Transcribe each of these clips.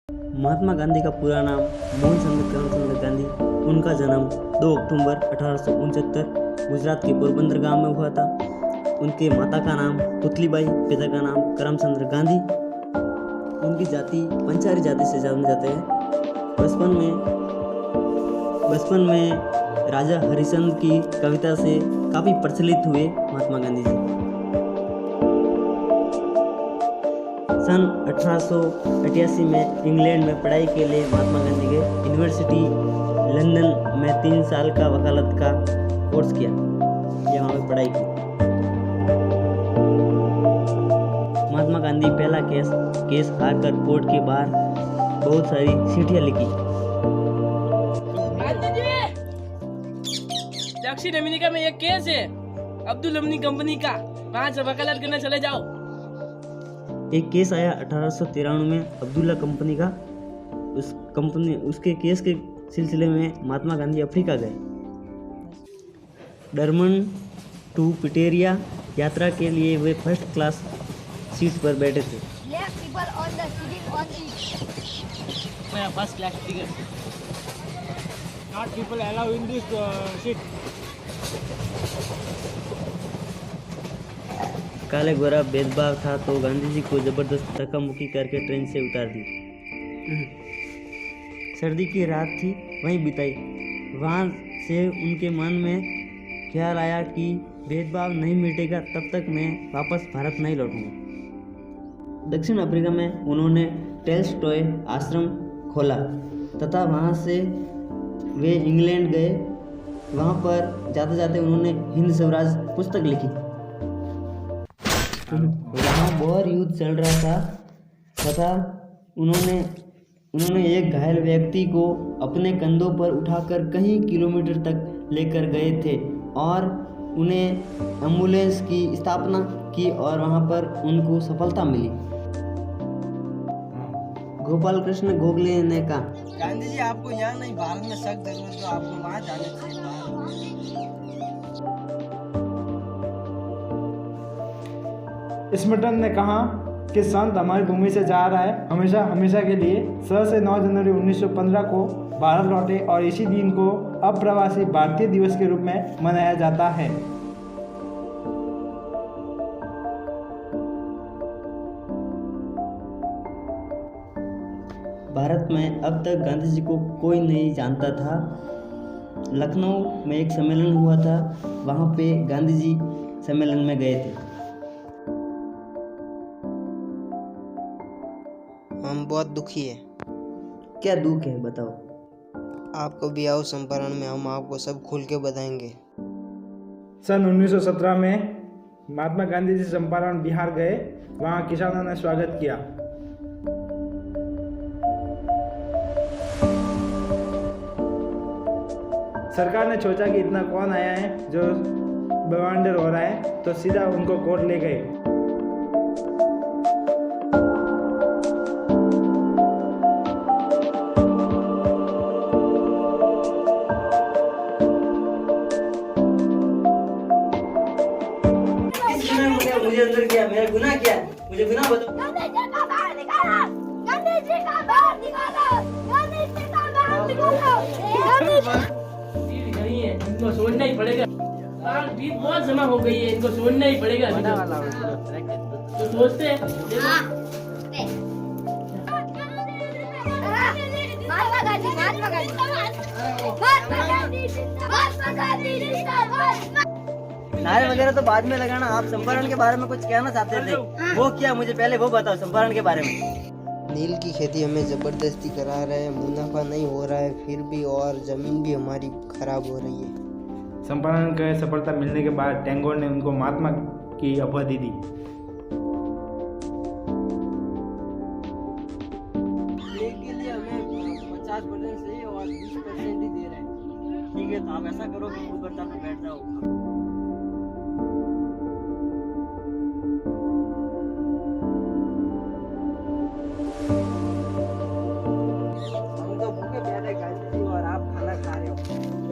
महात्मा गांधी का पूरा नाम मोहनचंद करमचंद गांधी। उनका जन्म 2 अक्टूबर 1869 गुजरात के पोरबंदर गांव में हुआ था। उनके माता का नाम पुतलीबाई, पिता का नाम करमचंद गांधी। उनकी जाति पंचारी जाति से जाने जाते हैं। बचपन में राजा हरिश्चंद्र की कविता से काफ़ी प्रचलित हुए महात्मा गांधी जी। सन 1888 में इंग्लैंड में पढ़ाई के लिए महात्मा गांधी गए। यूनिवर्सिटी लंदन में 3 साल का वकालत का कोर्स किया या वहाँ पे पढ़ाई की। महात्मा गांधी पहला केस हारकर कोर्ट के बाहर बहुत सारी चिट्ठियाँ लिखी। दक्षिण अमेरिका में एक केस है अब्दुल अमनी कंपनी का, वहाँ से वकालत करने चले जाओ। एक केस आया 1893 में अब्दुल्ला कंपनी का। उसके केस के सिलसिले में महात्मा गांधी अफ्रीका गए। डरमन टू पिटेरिया यात्रा के लिए वे फर्स्ट क्लास सीट पर बैठे थे। First class ticket. Not people allow in this seat. काले गोरा भेदभाव था तो गांधी जी को जबरदस्त धक्का-मुक्की करके ट्रेन से उतार दी। सर्दी की रात थी, वहीं बिताई। वहां से उनके मन में ख्याल आया कि भेदभाव नहीं मिटेगा तब तक मैं वापस भारत नहीं लौटूंगा। दक्षिण अफ्रीका में उन्होंने टॉलस्टॉय आश्रम खोला तथा वहां से वे इंग्लैंड गए। वहां पर जाते जाते उन्होंने हिंद स्वराज पुस्तक लिखी। वहाँ बोर युद्ध चल रहा था तथा उन्होंने एक घायल व्यक्ति को अपने कंधों पर उठाकर कई किलोमीटर तक लेकर गए थे और उन्हें एम्बुलेंस की स्थापना की और वहाँ पर उनको सफलता मिली। गोपाल कृष्ण गोखले ने कहा, गांधी जी आपको यहाँ नहीं भारत में सख्त जरूरत तो आपको वहाँ जाने चाहिए। स्मिटन ने कहा कि संत हमारी भूमि से जा रहा है हमेशा हमेशा के लिए। 6 से 9 जनवरी 1915 को भारत लौटे और इसी दिन को अप्रवासी भारतीय दिवस के रूप में मनाया जाता है। भारत में अब तक गांधी जी को कोई नहीं जानता था। लखनऊ में एक सम्मेलन हुआ था, वहाँ पे गांधी जी सम्मेलन में गए थे। हम बहुत दुखी है। क्या दुख है बताओ। आपको भी आओ संपरण में, हम आपको सब खुल के बताएंगे। सन 1917 में महात्मा गांधी जी चंपारण बिहार गए। वहाँ किसानों ने स्वागत किया। सरकार ने सोचा कि इतना कौन आया है जो बवांडर हो रहा है, तो सीधा उनको कोर्ट ले गए। मुझे अंदर किया, मेरा गुनाह क्या है? मुझे गुनाह बताओ। गांधी जी का बाहर निकालो, गांधी जी का बाहर निकालो, गांधी जी का बाहर निकालो। नहीं है, इनको छोड़ना ही पड़ेगा। भीड़ बहुत जमा हो गई है, इनको छोड़ना ही पड़ेगा। तो सोचते हैं महात्मा गांधी, महात्मा गांधी, महात्मा गांधी, महात्मा गांधी। नारे वगैरह तो बाद में लगाना। आप चंपारण के बारे में कुछ कहना चाहते थे, वो क्या मुझे पहले वो बताओ चंपारण के बारे में। नील की खेती हमें जबरदस्ती करा रहे हैं, मुनाफा नहीं हो रहा है फिर भी, और जमीन भी हमारी खराब हो रही है। चंपारण के सफलता मिलने के बाद टैगोर ने उनको महात्मा की उपाधि दी। के लिए हमें 50% सही और 20% ही दे रहे हैं। ठीक है, तो आप ऐसा करो कि ऊपर जाकर बैठ जाओ। हम तो भूखे प्यासे गांधी जी और आप खाना खा रहे हो।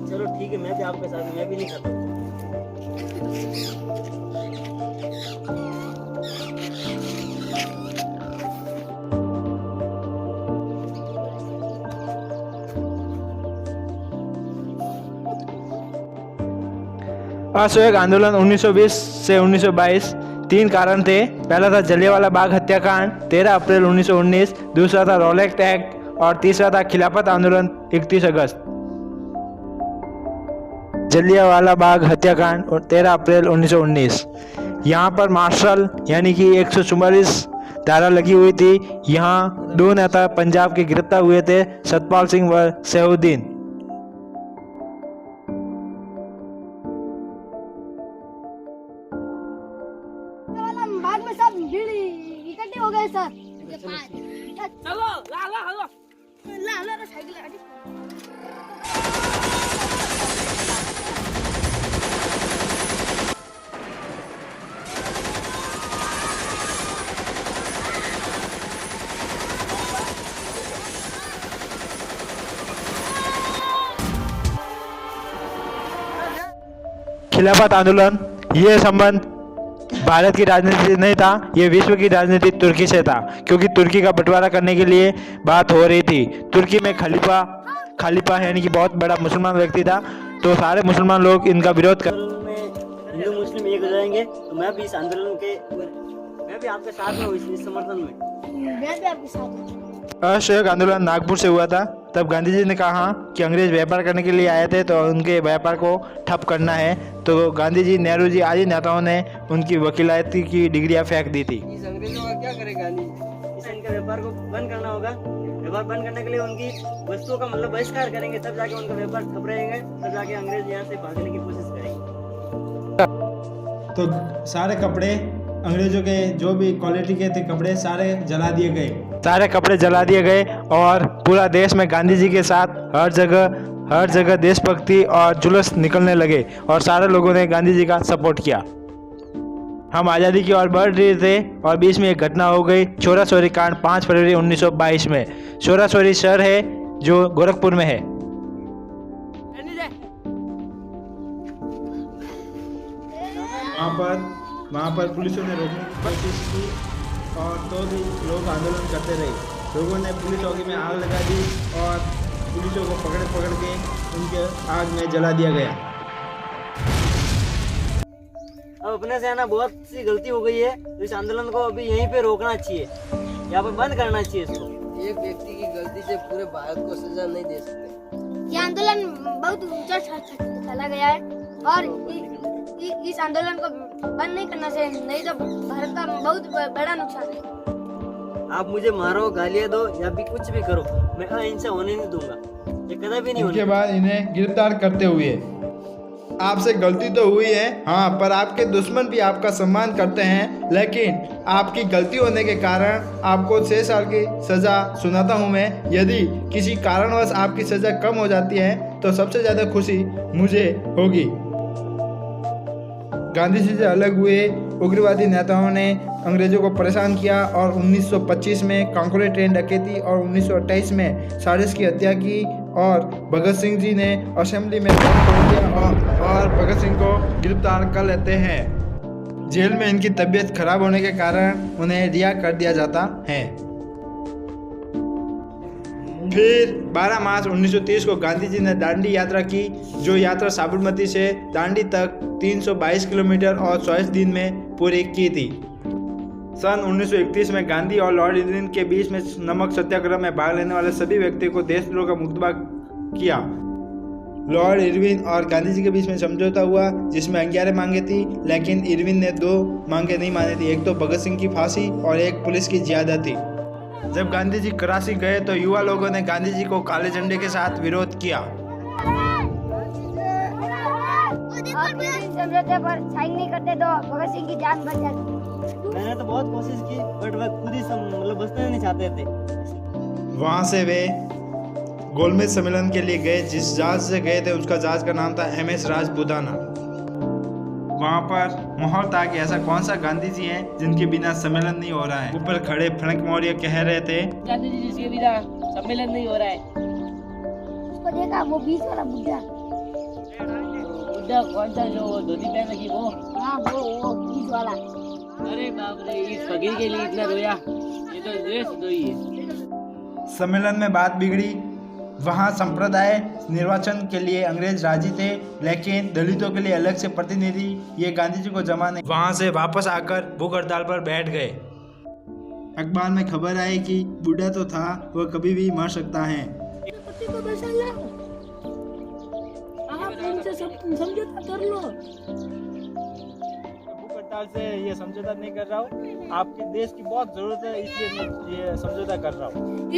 चलो ठीक है, मैं भी आपके साथ, मैं भी नहीं खाता। असहयोग आंदोलन 1920 से 1922 तीन कारण थे। पहला था जलियांवाला बाग हत्याकांड 13 अप्रैल 1919, दूसरा था रॉलेट एक्ट और तीसरा था खिलाफत आंदोलन 31 अगस्त। जलियांवाला बाग हत्याकांड 13 अप्रैल 1919। यहाँ पर मार्शल यानी कि 144 धारा लगी हुई थी। यहाँ दो नेता पंजाब के गिरफ्तार हुए थे, सतपाल सिंह व सैफुद्दीन। बाग में सब भीड़ इकट्ठे हो गए सर। चलो ला ला ला ला ला ला साइकिल आ गई। खिलाफत आंदोलन, ये संबंध भारत की राजनीति से नहीं था, ये विश्व की राजनीति तुर्की से था, क्योंकि तुर्की का बंटवारा करने के लिए बात हो रही थी। तुर्की में खलीफा यानी कि बहुत बड़ा मुसलमान व्यक्ति था, तो सारे मुसलमान लोग इनका विरोध कर। आंदोलन में हिंदू मुस्लिम एक हो जाएंगे, तो मैं भी इस आंदोलन के मैं भी आपके साथ में हूँ इस समर्थन में। मैं भी आपके साथ हूँ। असहयोग आंदोलन नागपुर से हुआ था। तब गांधी जी ने कहा कि अंग्रेज व्यापार करने के लिए आए थे, तो उनके व्यापार को ठप करना है। तो गांधी जी, नेहरू जी आदि नेताओं ने उनकी वकीलाती की डिग्रियां फेंक दी थी। इस अंग्रेजों का क्या करे गांधी? इनके व्यापार को बंद करना होगा। व्यापार बंद करने के लिए उनकी वस्तुओं का मतलब बहिष्कार करेंगे, तब जाके उनका व्यापार ठप रहेगा, तब जाके अंग्रेज यहाँ से भागने की कोशिश करेंगे। तो सारे कपड़े अंग्रेजों के जो भी क्वालिटी के थे कपड़े सारे जला दिए गए। सारे कपड़े जला दिए गए और पूरा देश में गांधी जी के साथ हर जगह देशभक्ति और जुलूस निकलने लगे और सारे लोगों ने गांधी जी का सपोर्ट किया। हम आज़ादी की ओर बढ़ रहे थे और बीच में एक घटना हो गई, छोरा छोरी कांड 5 फरवरी 1922 में। छोरा छोरी शहर है जो गोरखपुर में है। वहाँ पर पुलिसों ने रोकने की कोशिश की और तो भी लोग आंदोलन करते रहे। लोगों ने पुलिस चौकी में आग लगा दी और पुलिसों को पकड़ के उनके आग में जला दिया गया। अब अपने से है ना बहुत सी गलती हो गई है, तो इस आंदोलन को अभी यहीं पे रोकना चाहिए, यहाँ पर बंद करना चाहिए इसको। एक व्यक्ति की गलती से पूरे भारत को सजा नहीं दे सकते। ये आंदोलन बहुत ऊंचा चला गया है और इस आंदोलन को बंद नहीं करना चाहिए, नहीं तो भारत का बहुत बड़ा नुकसान है। आप मुझे मारो, गालियाँ दो या भी कुछ भी करो, मैं अहिंसा होने नहीं दूंगा, ये कभी भी नहीं होने। उसके बाद इन्हें गिरफ्तार करते हुए आपसे गलती तो हुई है, हाँ, पर आपके दुश्मन भी आपका सम्मान करते हैं, लेकिन आपकी गलती होने के कारण आपको 6 साल की सज़ा सुनाता हूँ मैं। यदि किसी कारणवश आपकी सज़ा कम हो जाती है तो सबसे ज़्यादा खुशी मुझे होगी। गांधी जी से अलग हुए उग्रवादी नेताओं ने अंग्रेजों को परेशान किया और 1925 में कांकोरे ट्रेन डकैती और 1928 में साजिश की हत्या की और भगत सिंह जी ने असेंबली में तोड़ दिया और भगत सिंह को गिरफ्तार कर लेते हैं। जेल में इनकी तबीयत खराब होने के कारण उन्हें रिहा कर दिया जाता है। फिर 12 मार्च 1930 को गांधी जी ने दांडी यात्रा की, जो यात्रा साबरमती से दांडी तक 322 किलोमीटर और 24 दिन में पूरी की थी। सन 1931 में गांधी और लॉर्ड इरविन के बीच में नमक सत्याग्रह में भाग लेने वाले सभी व्यक्तियों को देशद्रोह का मुकदमा किया। लॉर्ड इरविन और गांधी जी के बीच में समझौता हुआ जिसमें 11 मांगे थी, लेकिन इरविन ने 2 मांगे नहीं मानी थी। एक तो भगत सिंह की फांसी और एक पुलिस की जियादत थी। जब गांधी जी कराची गए तो युवा लोगों ने गांधी जी को काले झंडे के साथ विरोध किया। समझौते पर साइन नहीं करते तो भगत सिंह की जान बच जाती। मैंने तो बहुत कोशिश की, बट वह खुद ही मतलब बचना नहीं चाहते थे। वहाँ से वे गोलमेज सम्मेलन के लिए गए। जिस जहाज से गए थे उसका जहाज का नाम था MS राजपुताना। वहाँ पर माहौल था कि ऐसा कौन सा गांधी जी हैं जिनके बिना सम्मेलन नहीं हो रहा है। ऊपर खड़े फ्रैंक मौर्य कह रहे थे, गांधी जी जिसके बिना सम्मेलन नहीं हो रहा है। उसको देखा वो 20 वाला बुढ़ा कौन सा जो धोती पहन रखी वो? हाँ वो 20 वाला। अरे बाप रे, इस फकीर के लिए इतना रोया, ये तो देश द्रोही है। सम्मेलन में बात बिगड़ी वहाँ संप्रदाय निर्वाचन के लिए अंग्रेज राजी थे, लेकिन दलितों के लिए अलग से प्रतिनिधि ये गांधी जी को जमा नहीं। वहाँ से वापस आकर भूख हड़ताल पर बैठ गए। अखबार में खबर आई कि बूढ़ा तो था, वह कभी भी मर सकता है। पति को बचा लो, आप उनसे समझौता कर लो। भूख हड़ताल से ये समझौता नहीं कर रहा हूँ, आपके देश की बहुत जरूरत है, इसलिए मैं ये समझौता कर रहा हूँ।